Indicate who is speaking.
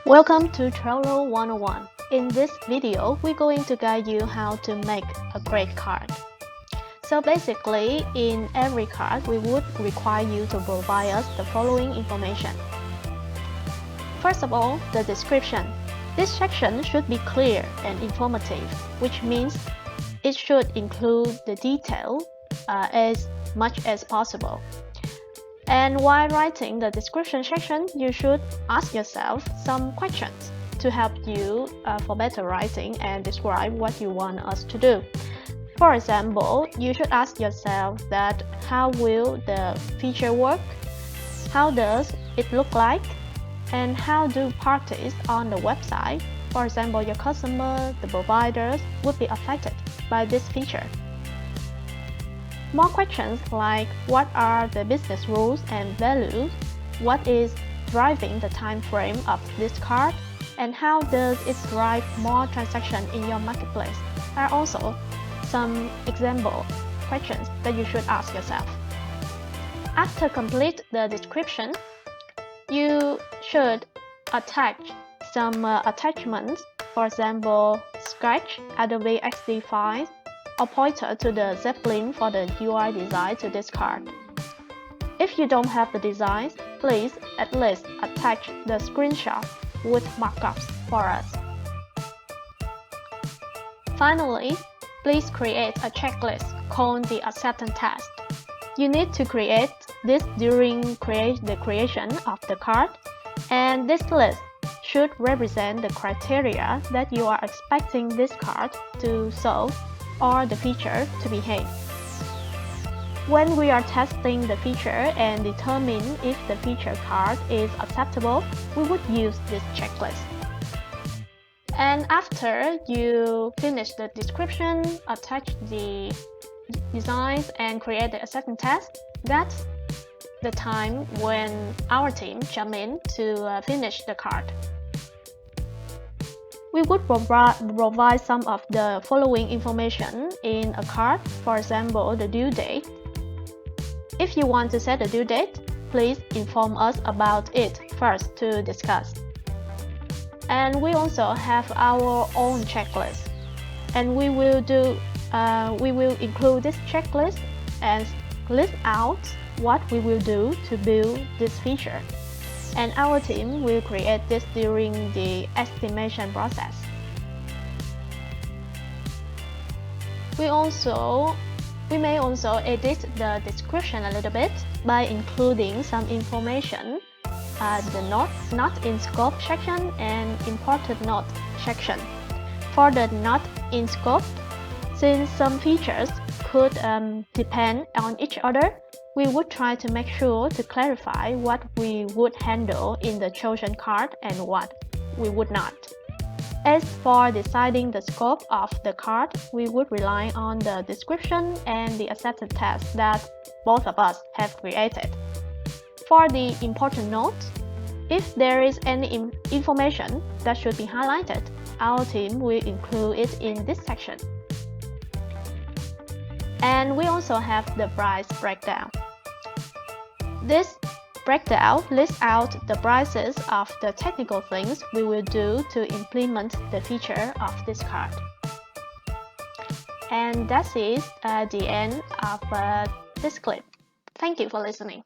Speaker 1: Welcome to Trello 101. In this video, we're going to guide you how to make a great card. So basically, in every card, we would require you to provide us the following information. First of all, the description. This section should be clear and informative, which means it should include the detail as much as possible. And while writing the description section, you should ask yourself some questions to help you for better writing and describe what you want us to do. For example, you should ask yourself that how will the feature work? How does it look like? And how do parties on the website, for example, your customer, the providers, would be affected by this feature? More questions like what are the business rules and values, what is driving the time frame of this card, and how does it drive more transactions in your marketplace are also some example questions that you should ask yourself. After complete the description, you should attach some attachments, for example, Sketch, Adobe XD files, or pointer to the Zeppelin for the UI design to this card. If you don't have the designs, please at least attach the screenshot with markups for us. Finally, please create a checklist called the acceptance test. You need to create this during the creation of the card, and this list should represent the criteria that you are expecting this card to solve or the feature to behave. When we are testing the feature and determine if the feature card is acceptable, we would use this checklist. And after you finish the description, attach the designs, and create the acceptance test, that's the time when our team jump in to finish the card. We would provide some of the following information in a card, for example, the due date. If you want to set the due date, please inform us about it first to discuss. And we also have our own checklist, and we will include this checklist and list out what we will do to build this feature. And our team will create this during the estimation process. We may also edit the description a little bit by including some information, the not in scope section and important note section. For the not in scope, since some features could depend on each other, we would try to make sure to clarify what we would handle in the chosen card and what we would not. As for deciding the scope of the card, we would rely on the description and the acceptance test that both of us have created. For the important notes, if there is any information that should be highlighted, our team will include it in this section. And we also have the price breakdown. This breakdown lists out the prices of the technical things we will do to implement the feature of this card. And that is the end of this clip. Thank you for listening.